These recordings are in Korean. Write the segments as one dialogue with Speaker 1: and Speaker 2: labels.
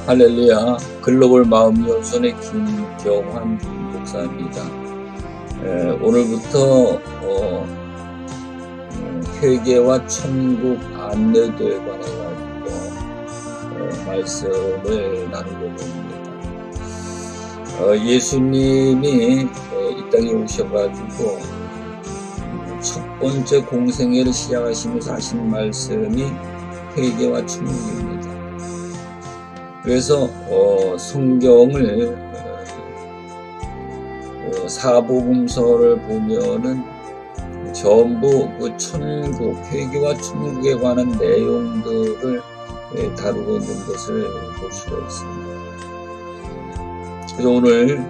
Speaker 1: 할렐루야. 글로벌 마음연수원의 김경환 목사입니다. 오늘부터 회개와 천국 안내도에 관해 가지고 말씀을 나누려고 합니다. 예수님이 이 땅에 오셔가지고 첫 번째 공생애를 시작하시면서 하신 말씀이 회개와 천국입니다. 그래서 성경을 사복음서를 보면은 전부 그 천국, 회개와 천국에 관한 내용들을 다루고 있는 것을 볼 수가 있습니다. 그래서 오늘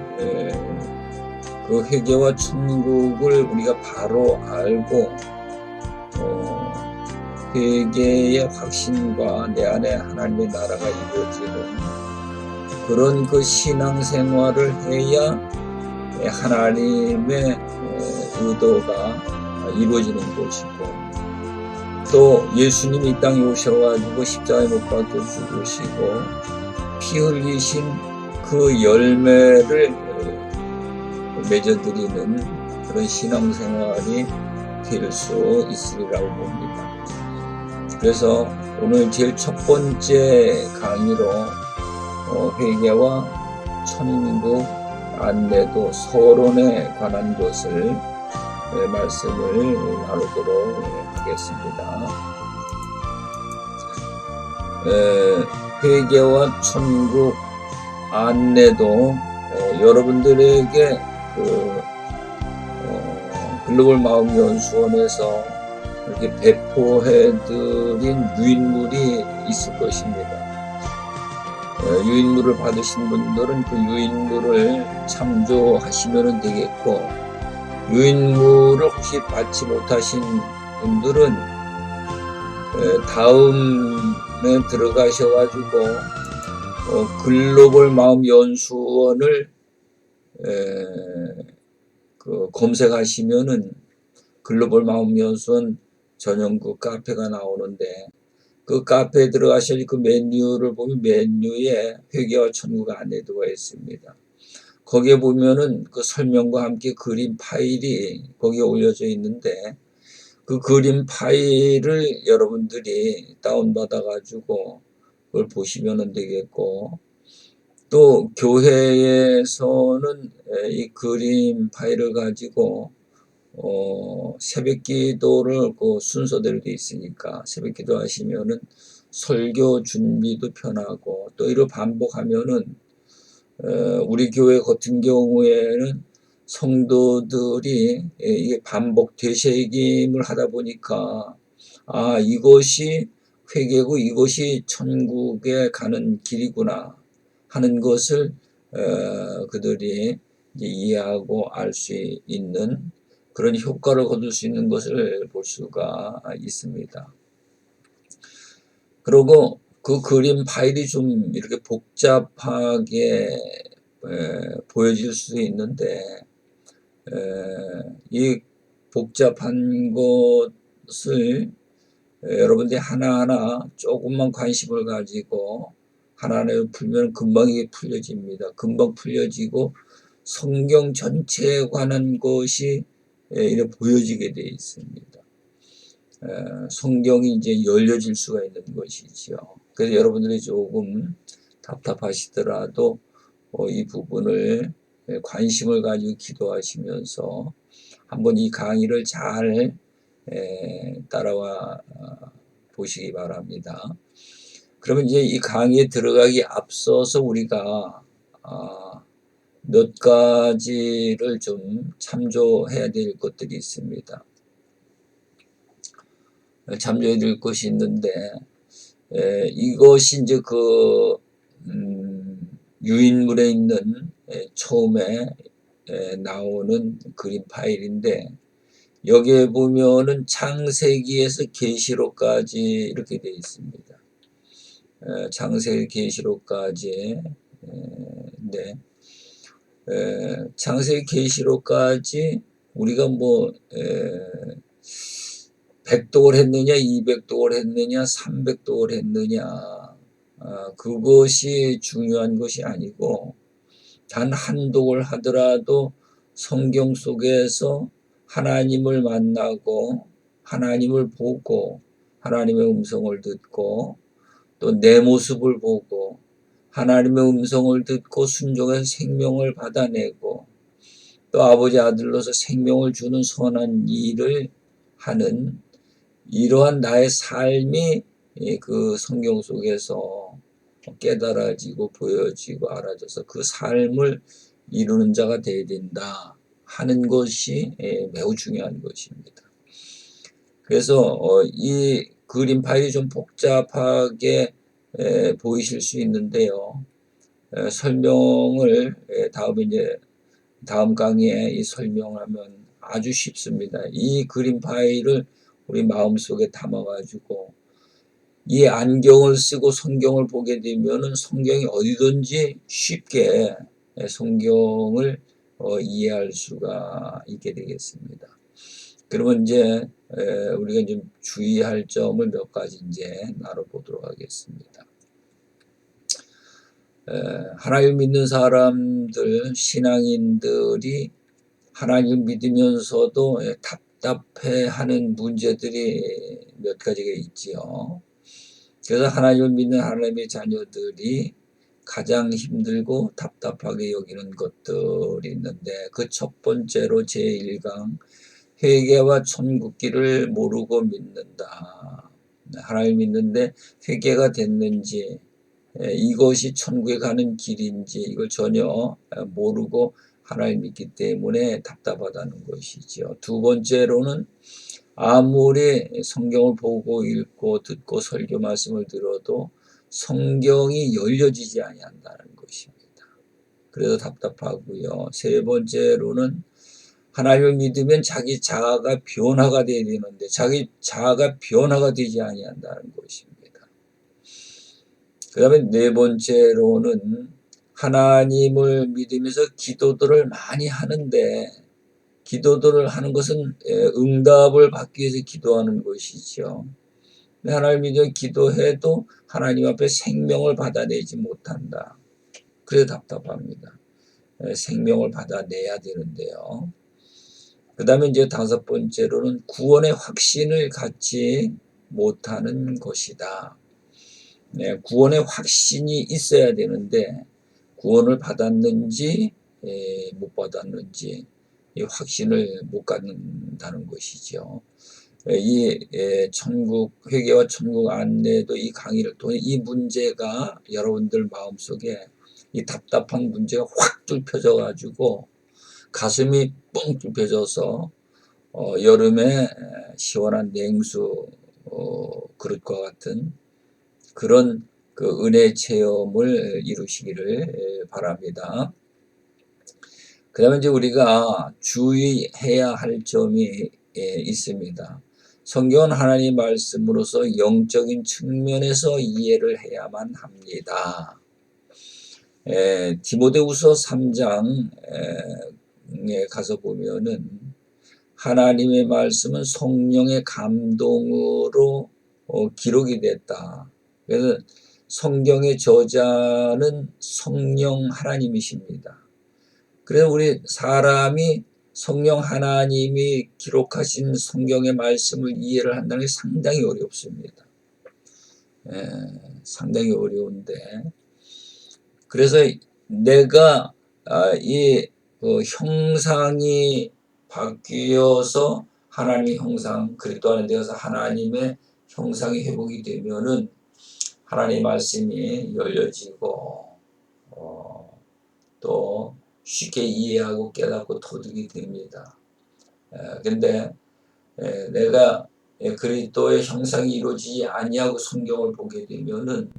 Speaker 1: 그 회개와 천국을 우리가 바로 알고 회개의 확신과 내 안에 하나님의 나라가 이루어지는 그런 그 신앙생활을 해야 하나님의 의도가 이루어지는 것이고, 또 예수님이 이 땅에 오셔가지고 십자가에 못 박혀 죽으시고 피 흘리신 그 열매를 맺어드리는 그런 신앙생활이 될 수 있으리라고 봅니다. 그래서 오늘 제일 첫 번째 강의로 회개와 천국 안내도 서론에 관한 것을 말씀을 나누도록 하겠습니다. 회개와 천국 안내도 여러분들에게 글로벌 마음연수원에서 이렇게 배포해드린 유인물이 있을 것입니다. 유인물을 받으신 분들은 그 유인물을 참조하시면 되겠고, 유인물을 혹시 받지 못하신 분들은 다음에 들어가셔가지고 글로벌 마음연수원을 검색하시면은 글로벌 마음연수원 전용구 카페가 나오는데, 그 카페에 들어가셔서 그 메뉴를 보면 메뉴에 회개와 천국 안내도가 있습니다. 거기에 보면은 그 설명과 함께 그림 파일이 거기에 올려져 있는데, 그 그림 파일을 여러분들이 다운받아 가지고 그걸 보시면 되겠고, 또 교회에서는 이 그림 파일을 가지고 새벽 기도를 그 순서대로 돼 있으니까 새벽 기도 하시면은 설교 준비도 편하고, 또 이를 반복하면은 우리 교회 같은 경우에는 성도들이 이게 반복 되새김을 하다 보니까 이것이 회개고 이것이 천국에 가는 길이구나 하는 것을 그들이 이해하고 알 수 있는 그런 효과를 거둘 수 있는 것을 볼 수가 있습니다. 그리고 그 그림 파일이 좀 이렇게 복잡하게 보여질 수도 있는데, 이 복잡한 것을 여러분들이 하나하나 조금만 관심을 가지고 하나하나 풀면 금방 이게 풀려집니다. 금방 풀려지고 성경 전체에 관한 것이 이렇게 보여지게 되어 있습니다. 성경이 이제 열려질 수가 있는 것이지요. 그래서 여러분들이 조금 답답하시더라도 이 부분을 관심을 가지고 기도하시면서 한번 이 강의를 잘 따라와 보시기 바랍니다. 그러면 이제 이 강의에 들어가기 앞서서 우리가 몇 가지를 좀 참조해야 될 것들이 있습니다. 참조해야 될 것이 있는데, 이것이 이제 유인물에 있는 처음에 나오는 그림 파일인데, 여기에 보면은 창세기에서 계시록까지 이렇게 되어 있습니다. 창세기 계시록까지. 네. 창세기 계시록까지 우리가 뭐 100독을 했느냐, 200독을 했느냐, 300독을 했느냐, 그것이 중요한 것이 아니고 단 한독을 하더라도 성경 속에서 하나님을 만나고 하나님을 보고 하나님의 음성을 듣고 또 내 모습을 보고 하나님의 음성을 듣고 순종해서 생명을 받아내고 또 아버지 아들로서 생명을 주는 선한 일을 하는 이러한 나의 삶이 그 성경 속에서 깨달아지고 보여지고 알아져서 그 삶을 이루는 자가 되어야 된다 하는 것이 매우 중요한 것입니다. 그래서 이 그림 파일이 좀 복잡하게 보이실 수 있는데요. 설명을 다음에 이제 다음 강의에 이 설명하면 아주 쉽습니다. 이 그림 파일을 우리 마음속에 담아가지고 이 안경을 쓰고 성경을 보게 되면은 성경이 어디든지 쉽게 성경을 이해할 수가 있게 되겠습니다. 그러면 이제 우리가 좀 주의할 점을 몇 가지 이제 나눠보도록 하겠습니다. 하나님 믿는 사람들, 신앙인들이 하나님 믿으면서도 답답해하는 문제들이 몇 가지가 있지요. 그래서 하나님을 믿는 하나님의 자녀들이 가장 힘들고 답답하게 여기는 것들이 있는데 그 첫 번째로 제1강 회개와 천국길을 모르고 믿는다. 하나님 믿는데 회개가 됐는지 이것이 천국에 가는 길인지 이걸 전혀 모르고 하나님 믿기 때문에 답답하다는 것이죠. 두 번째로는 아무리 성경을 보고 읽고 듣고 설교 말씀을 들어도 성경이 열려지지 아니한다는 것입니다. 그래서 답답하고요. 세 번째로는 하나님을 믿으면 자기 자아가 변화가 되어야 되는데 자기 자아가 변화가 되지 아니한다는 것입니다. 그 다음에 네 번째로는 하나님을 믿으면서 기도들을 많이 하는데 기도들을 하는 것은 응답을 받기 위해서 기도하는 것이죠. 하나님 믿어 기도해도 하나님 앞에 생명을 받아내지 못한다. 그래서 답답합니다. 생명을 받아내야 되는데요. 그 다음에 이제 다섯 번째로는 구원의 확신을 갖지 못하는 것이다. 구원의 확신이 있어야 되는데 구원을 받았는지 못 받았는지 이 확신을 못 갖는다는 것이죠. 이 천국 회개와 천국 안내도 이 강의를 통해 이 문제가 여러분들 마음속에 이 답답한 문제가 확 뚫혀져 가지고 가슴이 뻥 뚫혀져서 여름에 시원한 냉수 그릇과 같은 그런 그 은혜 체험을 이루시기를 바랍니다. 그 다음에 이제 우리가 주의해야 할 점이 있습니다. 성경은 하나님 말씀으로서 영적인 측면에서 이해를 해야만 합니다. 디모데후서 3장에 가서 보면은 하나님의 말씀은 성령의 감동으로 기록이 됐다. 그래서 성경의 저자는 성령 하나님이십니다. 그래서 우리 사람이 성령 하나님이 기록하신 성경의 말씀을 이해를 한다는 게 상당히 어렵습니다. 상당히 어려운데 그래서 내가 이 형상이 바뀌어서 하나님의 형상 그리스도 안에 되어서 하나님의 형상이 회복이 되면은 하나님의 말씀이 열려지고 또 쉽게 이해하고 깨닫고 터득이 됩니다. 근데 내가 그리스도의 형상이 이루어지지 아니하고 성경을 보게 되면은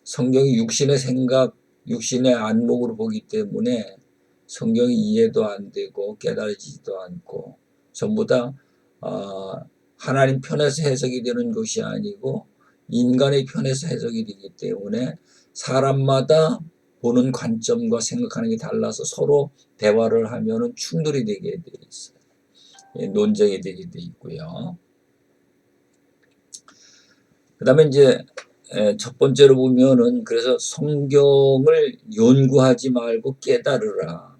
Speaker 1: 성경이 육신의 생각, 육신의 안목으로 보기 때문에 성경이 이해도 안 되고 깨달아지지도 않고 전부 다 하나님 편에서 해석이 되는 것이 아니고 인간의 편에서 해석이 되기 때문에 사람마다 보는 관점과 생각하는 게 달라서 서로 대화를 하면은 충돌이 되게 돼 있어요. 논쟁이 되게 돼 있고요. 그 다음에 이제 첫 번째로 보면은 그래서 성경을 연구하지 말고 깨달으라.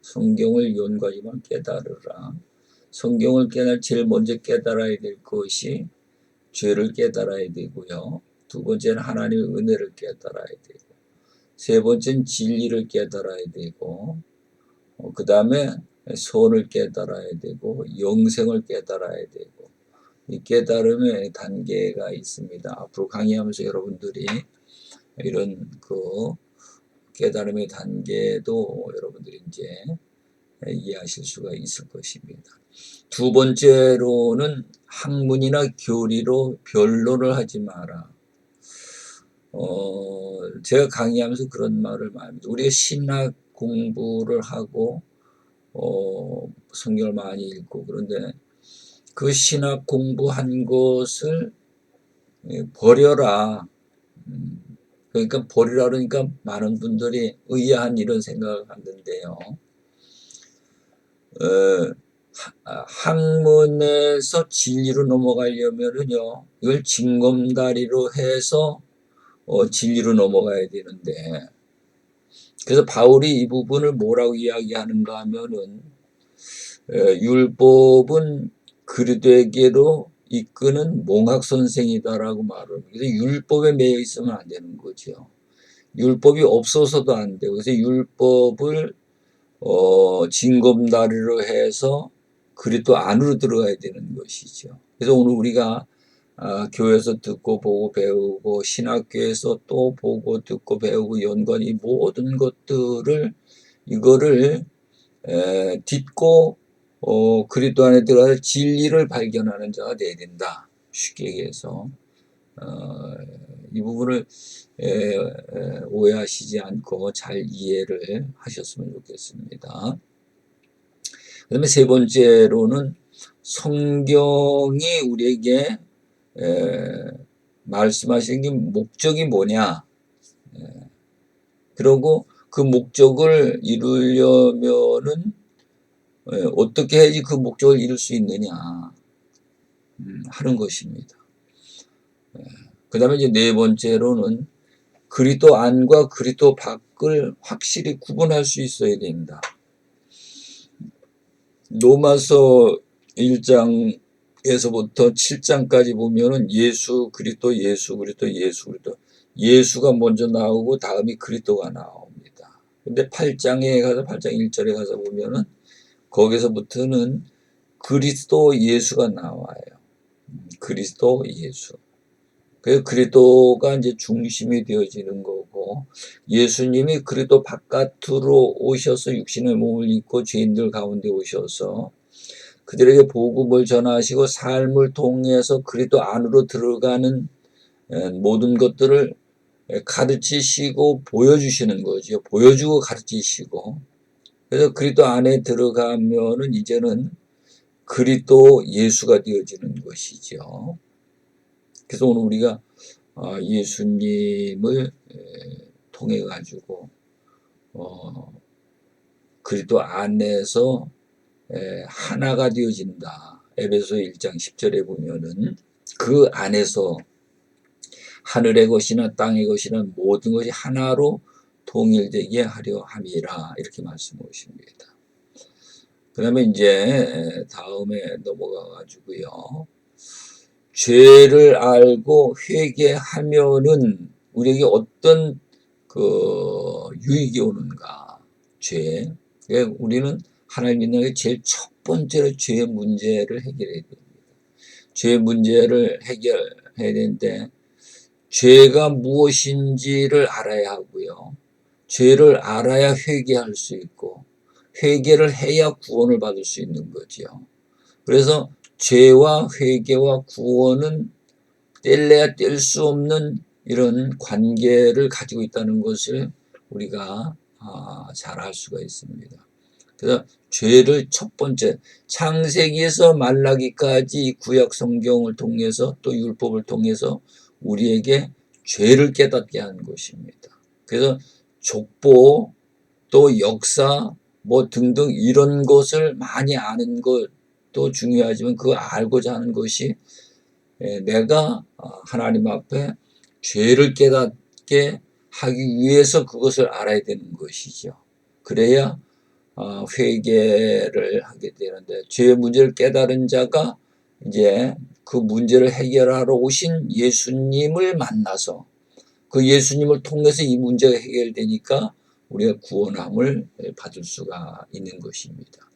Speaker 1: 성경을 연구하지 말고 깨달으라. 성경을 제일 먼저 깨달아야 될 것이 죄를 깨달아야 되고요. 두 번째는 하나님의 은혜를 깨달아야 되고, 세 번째는 진리를 깨달아야 되고, 그 다음에 선을 깨달아야 되고, 영생을 깨달아야 되고, 이 깨달음의 단계가 있습니다. 앞으로 강의하면서 여러분들이 이런 깨달음의 단계도 여러분들이 이제 이해하실 수가 있을 것입니다. 두 번째로는 학문이나 교리로 변론을 하지 마라. 제가 강의하면서 그런 말을 많이 합니다. 우리가 신학 공부를 하고 성경을 많이 읽고 그런데 그 신학 공부한 것을 버려라. 그러니까 버리라 그러니까 많은 분들이 의아한 이런 생각을 하는데요. 학문에서 진리로 넘어가려면은요, 이걸 징검다리로 해서 진리로 넘어가야 되는데, 그래서 바울이 이 부분을 뭐라고 이야기하는가 하면은 율법은 그리스도에게로 이끄는 몽학 선생이다라고 말을 합니다. 그래서 율법에 매여 있으면 안 되는 거죠. 율법이 없어서도 안 되고, 그래서 율법을 징검다리로 해서 그리스도 안으로 들어가야 되는 것이죠. 그래서 오늘 우리가 교회에서 듣고 보고 배우고 신학교에서 또 보고 듣고 배우고 연구한 이 모든 것들을 이거를 딛고 그리스도 안에 들어가서 진리를 발견하는 자가 되어야 된다. 쉽게 얘기해서 이 부분을 오해하시지 않고 잘 이해를 하셨으면 좋겠습니다. 그 다음에 세 번째로는 성경이 우리에게 말씀하시는 게 목적이 뭐냐. 그리고 그 목적을 이루려면은 어떻게 해야지 그 목적을 이룰 수 있느냐 하는 것입니다. 그 다음에 이제 네 번째로는 그리스도 안과 그리스도 밖을 확실히 구분할 수 있어야 된다. 로마서 1장에서부터 7장까지 보면은 예수 그리스도 예수가 먼저 나오고 다음이 그리스도가 나옵니다. 근데 8장에 가서 8장 1절에 가서 보면은 거기서부터는 그리스도 예수가 나와요. 그리스도 예수. 그래서 그리스도가 이제 중심이 되어지는 거고 예수님이 그리스도 바깥으로 오셔서 육신의 몸을 입고 죄인들 가운데 오셔서 그들에게 복음을 전하시고 삶을 통해서 그리스도 안으로 들어가는 모든 것들을 가르치시고 보여주시는 거죠. 보여주고 가르치시고 그래서 그리스도 안에 들어가면은 이제는 그리스도 예수가 되어지는 것이죠. 그래서 오늘 우리가 예수님을 통해 가지고 그리스도 안에서 하나가 되어진다. 에베소 1장 10절에 보면은 그 안에서 하늘의 것이나 땅의 것이나 모든 것이 하나로 통일되게 하려 함이라 이렇게 말씀하십니다. 그 다음에 이제 다음에 넘어가 가지고요. 죄를 알고 회개하면은 우리에게 어떤 유익이 오는가? 죄. 우리는 하나님 믿는 게 제일 첫 번째로 죄의 문제를 해결해야 됩니다. 죄의 문제를 해결해야 되는데 죄가 무엇인지를 알아야 하고요. 죄를 알아야 회개할 수 있고 회개를 해야 구원을 받을 수 있는 거죠. 그래서 죄와 회개와 구원은 뗄래야 뗄 수 없는 이런 관계를 가지고 있다는 것을 우리가 잘 알 수가 있습니다. 그래서 죄를 첫 번째 창세기에서 말라기까지 구약 성경을 통해서 또 율법을 통해서 우리에게 죄를 깨닫게 하는 것입니다. 그래서 족보 또 역사 뭐 등등 이런 것을 많이 아는 것도 중요하지만 그 알고자 하는 것이 내가 하나님 앞에 죄를 깨닫게 하기 위해서 그것을 알아야 되는 것이죠. 그래야 회개를 하게 되는데, 죄의 문제를 깨달은 자가 이제 그 문제를 해결하러 오신 예수님을 만나서 그 예수님을 통해서 이 문제가 해결되니까 우리가 구원함을 받을 수가 있는 것입니다.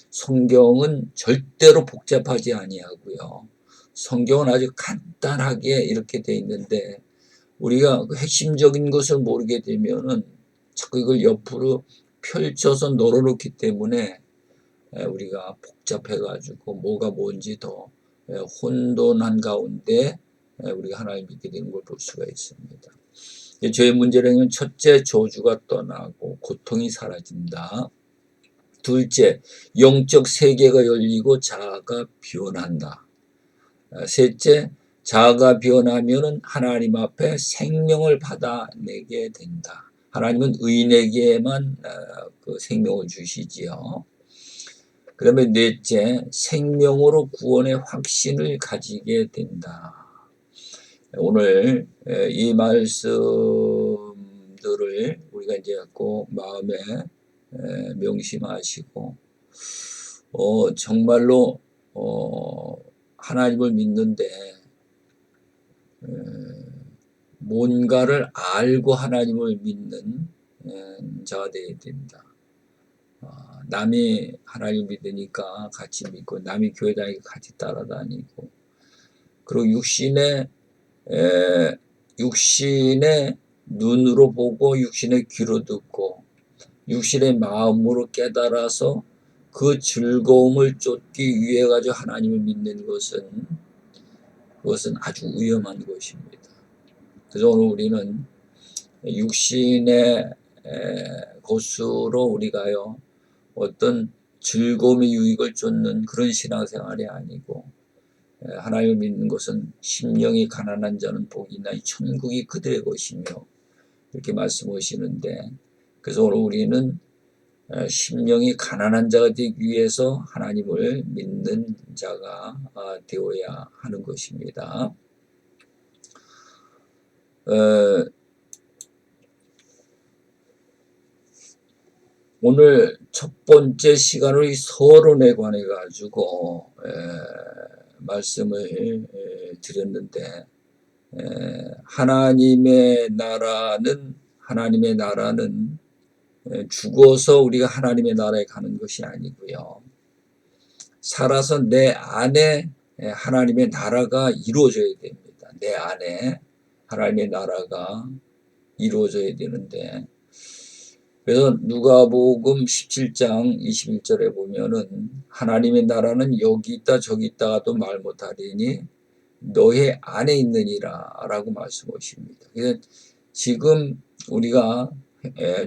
Speaker 1: 성경은 절대로 복잡하지 아니하고요. 성경은 아주 간단하게 이렇게 돼 있는데, 우리가 그 핵심적인 것을 모르게 되면은 자꾸 이걸 옆으로 펼쳐서 널어놓기 때문에 우리가 복잡해가지고 뭐가 뭔지 더 혼돈한 가운데 우리가 하나님 믿게 되는 걸 볼 수가 있습니다. 죄의 문제라면 첫째, 저주가 떠나고 고통이 사라진다. 둘째, 영적 세계가 열리고 자아가 변한다. 셋째, 자아가 변하면은 하나님 앞에 생명을 받아내게 된다. 하나님은 의인에게만 그 생명을 주시지요. 그 다음에 넷째, 생명으로 구원의 확신을 가지게 된다. 오늘 이 말씀들을 우리가 이제 꼭 마음에 명심하시고, 정말로 하나님을 믿는데 뭔가를 알고 하나님을 믿는 자가 되어야 된다. 남이 하나님 믿으니까 같이 믿고, 남이 교회 다니니까 같이 따라다니고, 그리고 육신의 눈으로 보고 육신의 귀로 듣고 육신의 마음으로 깨달아서 그 즐거움을 쫓기 위해 가지고 하나님을 믿는 그것은 아주 위험한 것입니다. 그래서 오늘 우리는 육신의 것으로 우리가요 어떤 즐거움의 유익을 쫓는 그런 신앙생활이 아니고, 하나님을 믿는 것은 심령이 가난한 자는 복이 있나니 천국이 그들의 것이며, 이렇게 말씀하시는데, 그래서 오늘 우리는 심령이 가난한 자가 되기 위해서 하나님을 믿는 자가 되어야 하는 것입니다. 오늘 첫 번째 시간으로 이 서론에 관해 가지고 말씀을 드렸는데, 하나님의 나라는 죽어서 우리가 하나님의 나라에 가는 것이 아니고요, 살아서 내 안에 하나님의 나라가 이루어져야 됩니다. 내 안에 하나님의 나라가 이루어져야 되는데, 그래서 누가복음 17장 21절에 보면은 하나님의 나라는 여기 있다 저기 있다가도 말 못하리니 너의 안에 있느니라 라고 말씀하십니다. 그래서 지금 우리가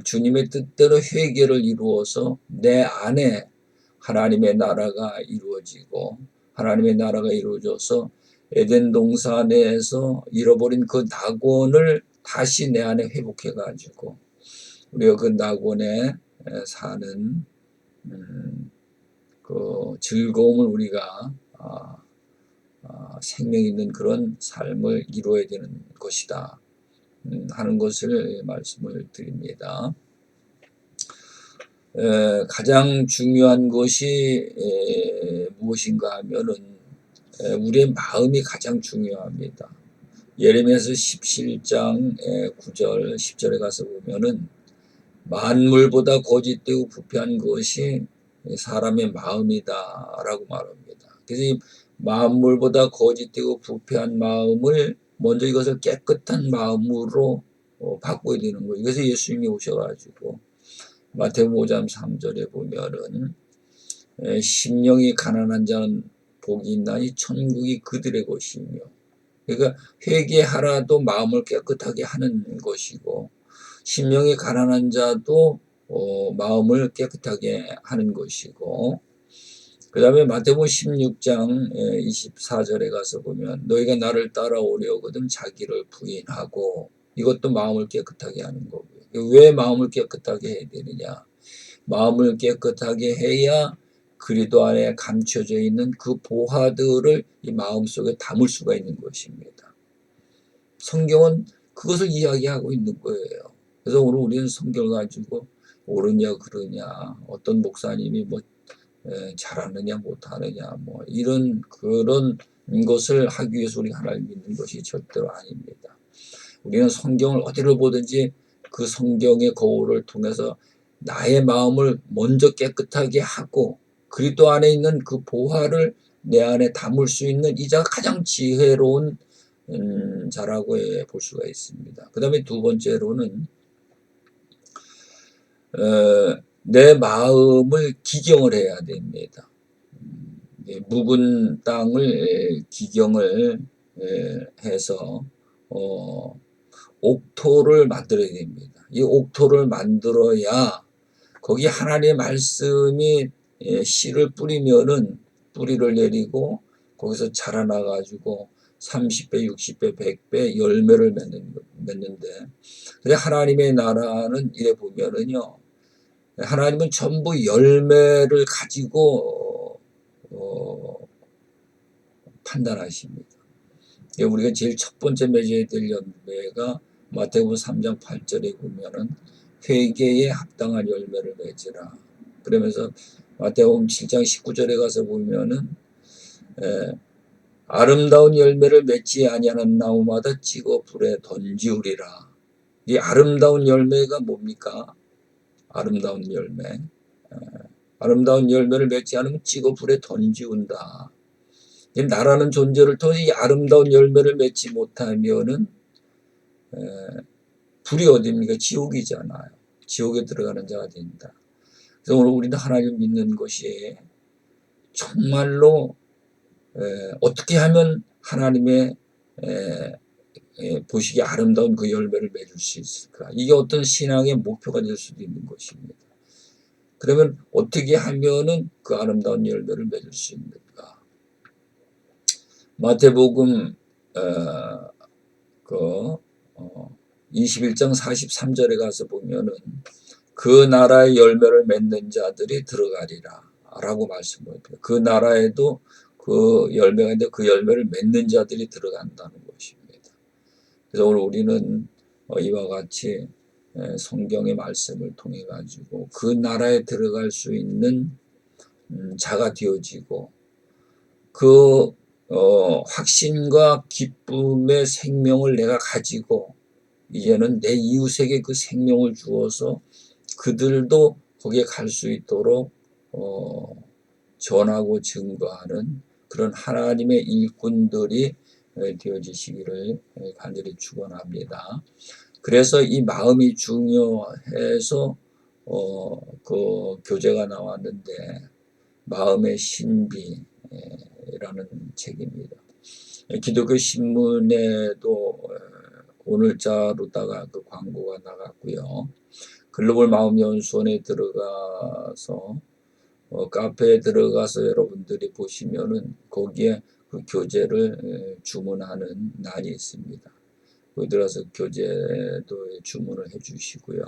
Speaker 1: 주님의 뜻대로 회개를 이루어서 내 안에 하나님의 나라가 이루어지고, 하나님의 나라가 이루어져서 에덴 동산에서 잃어버린 그 낙원을 다시 내 안에 회복해 가지고 우리가 그 낙원에 사는 그 즐거움을 우리가 생명 있는 그런 삶을 이루어야 되는 것이다 하는 것을 말씀을 드립니다. 가장 중요한 것이 무엇인가 하면은 우리의 마음이 가장 중요합니다. 예레미야서 17장 9절 10절에 가서 보면은 만물보다 거짓되고 부패한 것이 사람의 마음이다 라고 말합니다. 그래서 이 만물보다 거짓되고 부패한 마음을 먼저 이것을 깨끗한 마음으로 바꿔야 되는 거예요. 그래서 예수님이 오셔가지고 마태복음 5장 3절에 보면은 심령이 가난한 자는 복이 있나니 천국이 그들의 것이며, 그러니까 회개하라도 마음을 깨끗하게 하는 것이고, 심령이 가난한 자도 마음을 깨끗하게 하는 것이고, 그 다음에 마태복음 16장 24절에 가서 보면 너희가 나를 따라오려거든 자기를 부인하고, 이것도 마음을 깨끗하게 하는 거고요. 왜 마음을 깨끗하게 해야 되느냐? 마음을 깨끗하게 해야 그리스도 안에 감춰져 있는 그 보화들을 이 마음속에 담을 수가 있는 것입니다. 성경은 그것을 이야기하고 있는 거예요. 그래서 오늘 우리는 성경을 가지고 옳으냐 그르냐, 어떤 목사님이 뭐 잘하느냐 못하느냐 뭐 이런 그런 것을 하기 위해서 우리가 하나님 믿는 것이 절대로 아닙니다. 우리는 성경을 어디를 보든지 그 성경의 거울을 통해서 나의 마음을 먼저 깨끗하게 하고 그리스도 안에 있는 그 보화를 내 안에 담을 수 있는 이자가 가장 지혜로운 자라고 볼 수가 있습니다. 그 다음에 두 번째로는 내 마음을 기경을 해야 됩니다. 묵은 땅을 기경을 해서 옥토를 만들어야 됩니다. 이 옥토를 만들어야 거기 하나님의 말씀이 씨를 뿌리면은 뿌리를 내리고 거기서 자라나 가지고 30배, 60배, 100배 열매를 맺는데 근데 하나님의 나라는 이래 보면은요. 하나님은 전부 열매를 가지고 판단하십니다. 우리가 제일 첫 번째 맺어야 될 열매가 마태복음 3장 8절에 보면은 회개에 합당한 열매를 맺으라. 그러면서 마태복음 7장 19절에 가서 보면은 아름다운 열매를 맺지 아니하는 나무마다 찍어 불에 던지우리라. 이 아름다운 열매가 뭡니까? 아름다운 열매. 아름다운 열매를 맺지 않으면 찍어 불에 던지운다. 나라는 존재를 통해 이 아름다운 열매를 맺지 못하면은 불이 어디입니까? 지옥이잖아요. 지옥에 들어가는 자가 된다. 그래서 오늘 우리는 하나님 믿는 것이 정말로 어떻게 하면 하나님의 보시기에 아름다운 그 열매를 맺을 수 있을까? 이게 어떤 신앙의 목표가 될 수도 있는 것입니다. 그러면 어떻게 하면은 그 아름다운 열매를 맺을 수 있는가? 마태복음 21장 43절에 가서 보면은 그 나라의 열매를 맺는 자들이 들어가리라 라고 말씀합니다. 그 나라에도 그 열매가 있는데 그 열매를 맺는 자들이 들어간다는 것입니다. 그래서 오늘 우리는 이와 같이 성경의 말씀을 통해 가지고 그 나라에 들어갈 수 있는 자가 되어지고 그 확신과 기쁨의 생명을 내가 가지고 이제는 내 이웃에게 그 생명을 주어서 그들도 거기에 갈 수 있도록 전하고 증거하는 그런 하나님의 일꾼들이 되어지시기를 간절히 축원합니다. 그래서 이 마음이 중요해서 그 교재가 나왔는데 마음의 신비라는 책입니다. 기독교 신문에도 오늘자로다가 그 광고가 나갔고요. 글로벌 마음연수원에 들어가서 카페에 들어가서 여러분들이 보시면은 거기에 그 교재를 주문하는 난이 있습니다. 거기 들어가서 교재도 주문을 해주시고요.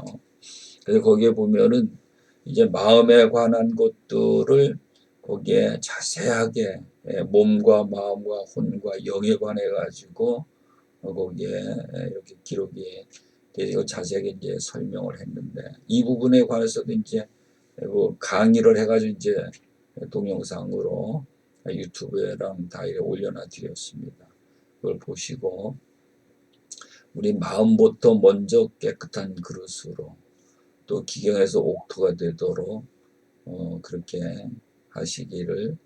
Speaker 1: 그래서 거기에 보면은 이제 마음에 관한 것들을 거기에 자세하게 몸과 마음과 혼과 영에 관해 가지고 거기에 이렇게 기록이 되고 자세하게 이제 설명을 했는데 이 부분에 관해서도 이제 강의를 해가지고 이제 동영상으로 유튜브에랑 다 올려놔 드렸습니다. 그걸 보시고 우리 마음부터 먼저 깨끗한 그릇으로 또 기경에서 옥토가 되도록 그렇게 하시기를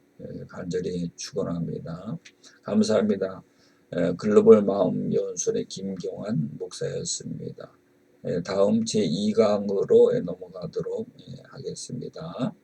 Speaker 1: 간절히 축원합니다. 감사합니다. 글로벌 마음연수원의 김경환 목사였습니다. 다음 제2강으로 넘어가도록 하겠습니다.